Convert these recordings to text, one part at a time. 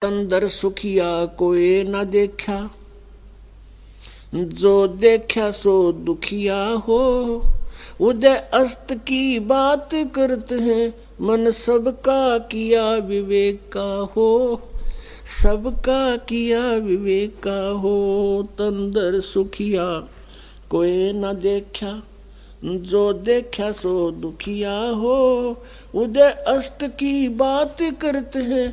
अंदर सुखिया कोई न देखा, जो देखा सो दुखिया हो। उदय अस्त की बात करते हैं, मन सबका किया विवेक का हो। सबका किया विवेक का हो। तंदर सुखिया कोई न देखा, जो देखा सो दुखिया हो। उदय अस्त की बात करते हैं,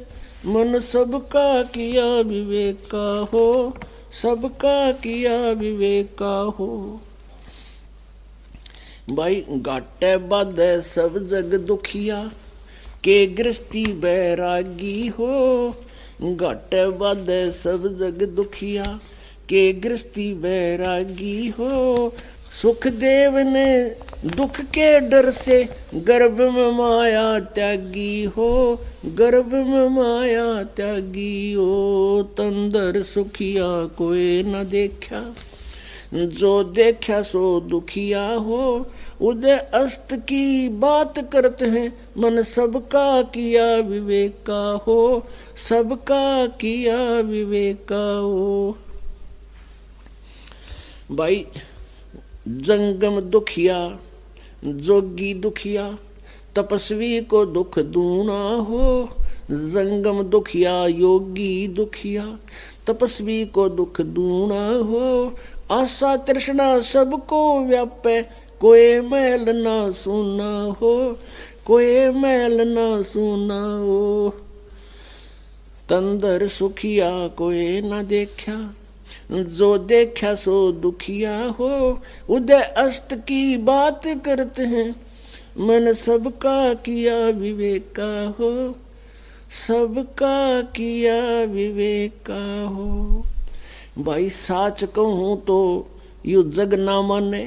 मन सबका किया विवेक का हो। सबका किया विवेक का हो। भाई घाटे बाधे सब जग दुखिया, के गृहस्थी बैरागी हो। घाटे बाधे सब जग दुखिया, के गृहस्थी बैरागी हो। सुखदेव ने दुख के डर से गर्भ में माया त्यागी हो। गर्भ में माया त्यागी हो। तंदर सुखिया कोई न देखा, जो देखा सो दुखिया हो। उदय अस्त की बात करते हैं, मन सबका किया विवेक का हो। सबका किया विवेक का हो। भाई जंगम दुखिया, जोगी दुखिया, तपस्वी को दुख दूना हो। जंगम दुखिया, योगी दुखिया, तपस्वी को दुख दूना हो। आशा तृष्णा सबको व्यापे, कोई मैल ना सुना हो। कोई मैल ना सुना हो। तंदर सुखिया कोई न देखा, जो देखा सो दुखिया हो। उदय अस्त की बात करते हैं, मन सबका किया विवेक का हो। सबका किया विवेक का हो। भाई साच कहूँ तो यू जग ना माने,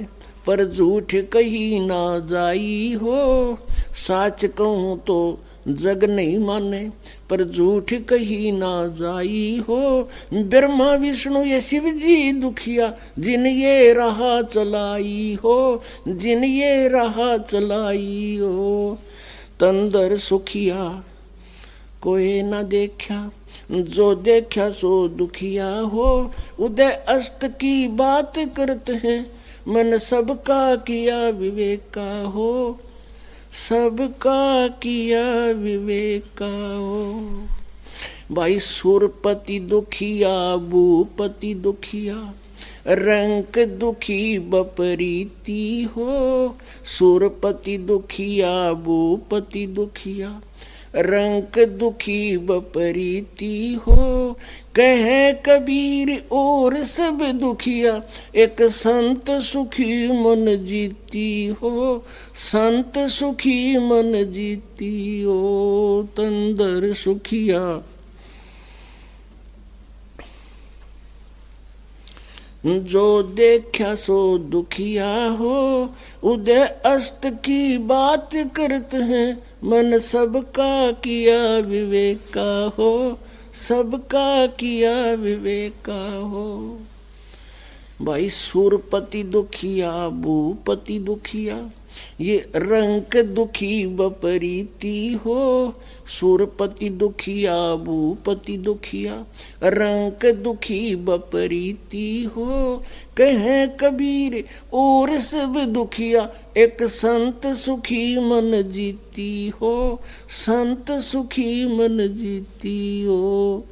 पर झूठ कही ना जाई हो। साच कहूँ तो जग नहीं माने, पर झूठ कही ना जाई हो। ब्रह्मा विष्णु ये शिव जी दुखिया, जिन ये राह चलाई हो। जिन ये राह चलाई हो। तंदर सुखिया कोई न देखा, जो देखा सो दुखिया हो। उदय अस्त की बात करते हैं, मन सबका किया विवेक का हो। सबका किया विवेक का हो। भाई सुरपति दुखिया, भूपति दुखिया, रंक दुखी बपरीती हो। सुरपति दुखिया, भूपति दुखिया, रंक दुखी बपरीती हो। कहे कबीर और सब दुखिया, एक संत सुखी मन जीती हो। संत सुखी मन जीती हो। तंदर सुखिया जो देखा सो दुखिया हो। उदय अस्त की बात करते हैं, मन सबका किया विवेक का हो। सबका किया विवेक का हो। भाई सुरपति दुखिया, भूपति दुखिया, ये रंक दुखी बपरीती हो। सुरपति दुखिया, भूपति दुखिया, रंक दुखी बपरीती हो। कहे कबीर और सब दुखिया, एक संत सुखी मन जीती हो। संत सुखी मन जीती हो।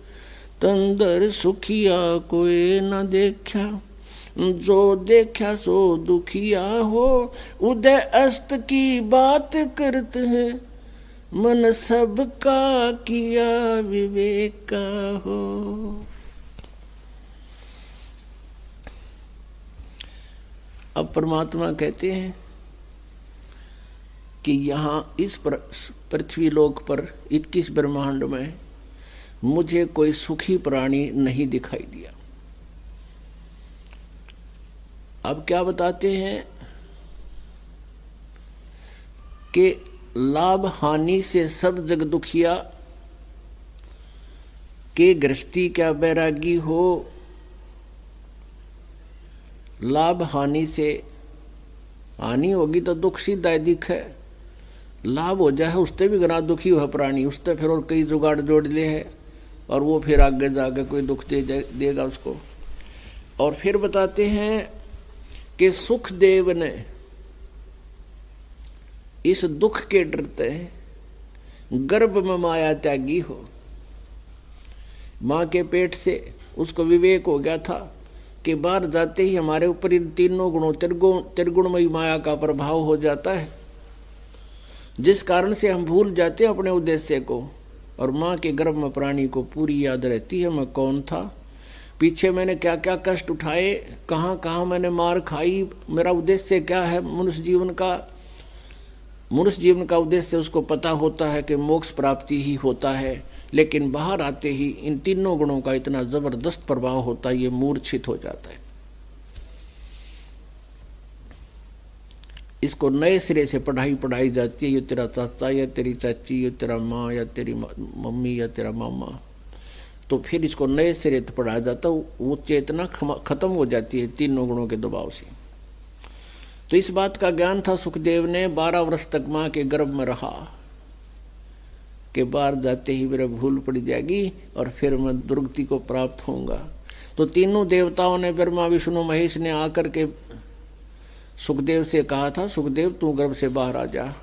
तंदर सुखिया कोई न देखा, जो देखा सो दुखिया हो। उदय अस्त की बात करते हैं, मन सबका किया विवेक का हो। अब परमात्मा कहते हैं कि यहाँ इस पृथ्वी लोक पर 21 ब्रह्मांड में मुझे कोई सुखी प्राणी नहीं दिखाई दिया। अब क्या बताते हैं कि लाभ हानि से सब जग दुखिया, के गृहस्थी क्या बैरागी हो। लाभ हानि से, हानि होगी तो दुख सीधा दिख है। लाभ हो जाए उससे भी घना दुखी हुआ प्राणी, उससे फिर और कई जुगाड़ जोड़ ले है और वो फिर आगे जाकर कोई दुख देगा उसको। और फिर बताते हैं कि सुखदेव ने इस दुख के डरते गर्भ में माया त्यागी हो। माँ के पेट से उसको विवेक हो गया था कि बाहर जाते ही हमारे ऊपर इन तीनों गुणों त्रिगुणमयी माया का प्रभाव हो जाता है, जिस कारण से हम भूल जाते हैं अपने उद्देश्य को। और माँ के गर्भ में प्राणी को पूरी याद रहती है मैं कौन था, पीछे मैंने क्या क्या कष्ट उठाए, कहाँ कहाँ मैंने मार खाई, मेरा उद्देश्य क्या है मनुष्य जीवन का उद्देश्य उसको पता होता है कि मोक्ष प्राप्ति ही होता है। लेकिन बाहर आते ही इन तीनों गुणों का इतना जबरदस्त प्रभाव होता है, ये मूर्छित हो जाता है। इसको नए सिरे से पढ़ाई जाती है। ये तेरा चाचा या तेरी चाची, ये तेरा माँ या तेरी मम्मी या तेरा मामा, तो फिर इसको नए सिरे से पढ़ाया जाता है। वो चेतना खत्म हो जाती है तीनों गुणों के दबाव से। तो इस बात का ज्ञान था सुखदेव ने। 12 वर्ष तक माँ के गर्भ में रहा कि बाहर जाते ही मेरा भूल पड़ जाएगी और फिर मैं दुर्गति को प्राप्त होऊंगा। तो तीनों देवताओं ने, ब्रह्मा विष्णु महेश ने आकर के सुखदेव से कहा था, सुखदेव तू गर्भ से बाहर आ जा,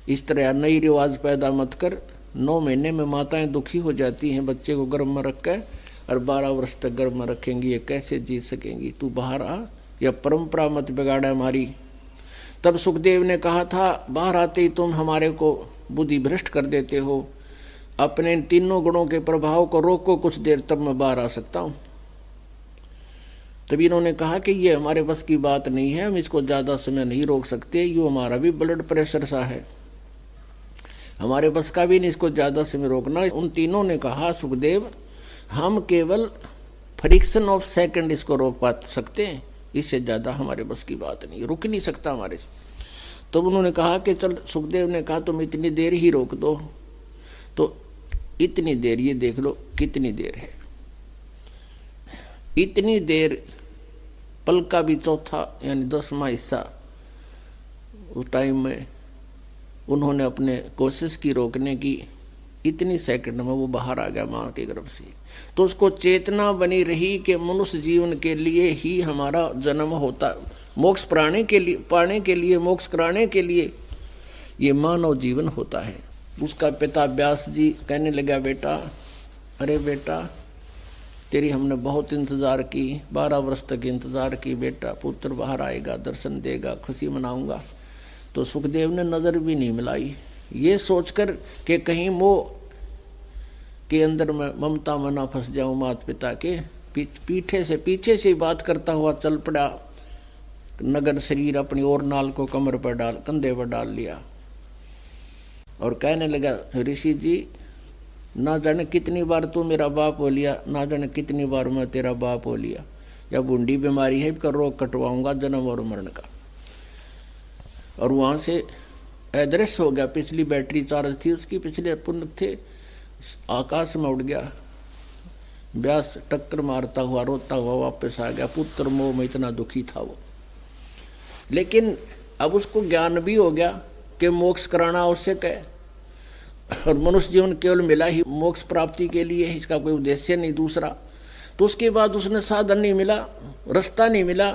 इस तरह नई रिवाज पैदा मत कर। 9 महीने में माताएं दुखी हो जाती हैं बच्चे को गर्भ में रख कर, और 12 वर्ष तक गर्भ में रखेंगी, ये कैसे जी सकेंगी, तू बाहर आ, या परंपरा मत बिगाड़ा हमारी। तब सुखदेव ने कहा था, बाहर आते ही तुम हमारे को बुद्धि भ्रष्ट कर देते हो, अपने तीनों गुणों के प्रभाव को रोको कुछ देर, तब मैं बाहर आ सकता हूँ। तभी इन्होंने कहा कि ये हमारे बस की बात नहीं है, हम इसको ज़्यादा समय नहीं रोक सकते, यूँ हमारा भी ब्लड प्रेशर सा है, हमारे बस का भी नहीं इसको ज़्यादा समय रोकना। उन तीनों ने कहा, सुखदेव हम केवल फ्रिक्शन ऑफ सेकंड इसको रोक पा सकते हैं, इससे ज़्यादा हमारे बस की बात नहीं, रुक नहीं सकता हमारे से। तो उन्होंने कहा कि चल, सुखदेव ने कहा तुम इतनी देर ही रोक दो। तो इतनी देर, ये देख लो कितनी देर है, इतनी देर पल का भी चौथा यानी 10वां हिस्सा उस टाइम में उन्होंने अपने कोशिश की रोकने की। इतनी सेकंड में वो बाहर आ गया माँ के गर्भ से। तो उसको चेतना बनी रही कि मनुष्य जीवन के लिए ही हमारा जन्म होता, मोक्ष पाने के लिए मोक्ष कराने के लिए ये मानव जीवन होता है। उसका पिता व्यास जी कहने लगा, बेटा, अरे बेटा तेरी हमने बहुत इंतज़ार की, 12 वर्ष तक इंतज़ार की, बेटा पुत्र बाहर आएगा, दर्शन देगा, खुशी मनाऊंगा। तो सुखदेव ने नज़र भी नहीं मिलाई, ये सोचकर कि कहीं मोह के अंदर में ममता में ना फंस जाऊं माता पिता के। पीछे से बात करता हुआ चल पड़ा, नगर शरीर अपनी और नाल को कमर पर कंधे पर डाल लिया और कहने लगा, ऋषि जी ना जाने कितनी बार तू मेरा बाप हो लिया, ना जाने कितनी बार मैं तेरा बाप हो लिया, या बूंदी बीमारी है इसका रोग कटवाऊंगा जन्म और मरण का। और वहाँ से अदृश्य हो गया। पिछली बैटरी चार्ज थी उसकी, पिछले पुण्य थे, आकाश में उड़ गया। व्यास टक्कर मारता हुआ रोता हुआ वापस आ गया। पुत्र मोह में इतना दुखी था वो। लेकिन अब उसको ज्ञान भी हो गया कि मोक्ष कराना आवश्यक है और मनुष्य जीवन केवल मिला ही मोक्ष प्राप्ति के लिए, इसका कोई उद्देश्य नहीं दूसरा। तो उसके बाद उसने साधन नहीं मिला, रास्ता नहीं मिला,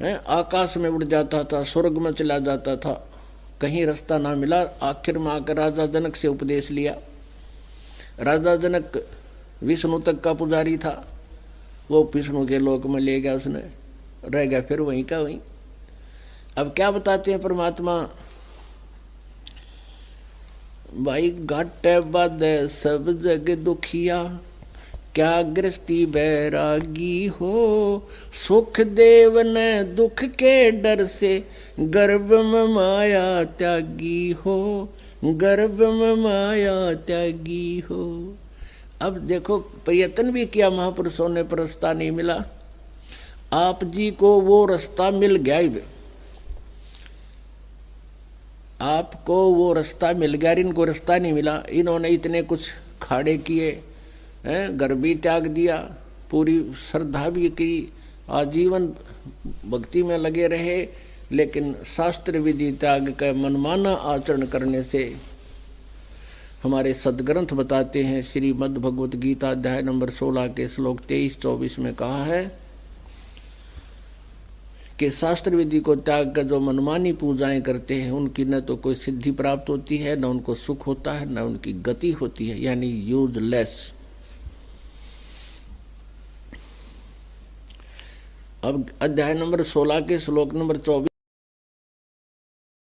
आकाश में उड़ जाता था, स्वर्ग में चला जाता था, कहीं रास्ता ना मिला। आखिर में आकर राजा जनक से उपदेश लिया। राजा जनक विष्णु तक का पुजारी था, वो विष्णु के लोक में ले गया, उसने रह गया फिर वहीं का वहीं। अब क्या बताते हैं परमात्मा, भाई घाट बद सब जग दुखिया, क्या गृहस्थी बैरागी हो, सुख देव ने दुख के डर से गर्भ में माया त्यागी हो, गर्भ में माया त्यागी हो। अब देखो प्रयत्न भी किया महापुरुषों ने, पर रास्ता नहीं मिला। आप जी को वो रास्ता मिल गया ही, आपको वो रास्ता मिल गया, इनको रास्ता नहीं मिला। इन्होंने इतने कुछ खाड़े किए, घर भी त्याग दिया, पूरी श्रद्धा भी की, आजीवन भक्ति में लगे रहे, लेकिन शास्त्र विधि त्याग कर मनमाना आचरण करने से हमारे सदग्रंथ बताते हैं। श्रीमद् भगवत गीता अध्याय नंबर 16 के श्लोक 23-24 में कहा है कि शास्त्र विधि को त्याग कर जो मनमानी पूजाएं करते हैं उनकी न तो कोई सिद्धि प्राप्त होती है, न उनको सुख होता है, न उनकी गति होती है, यानी यूजलेस। अब अध्याय नंबर 16 के श्लोक नंबर 24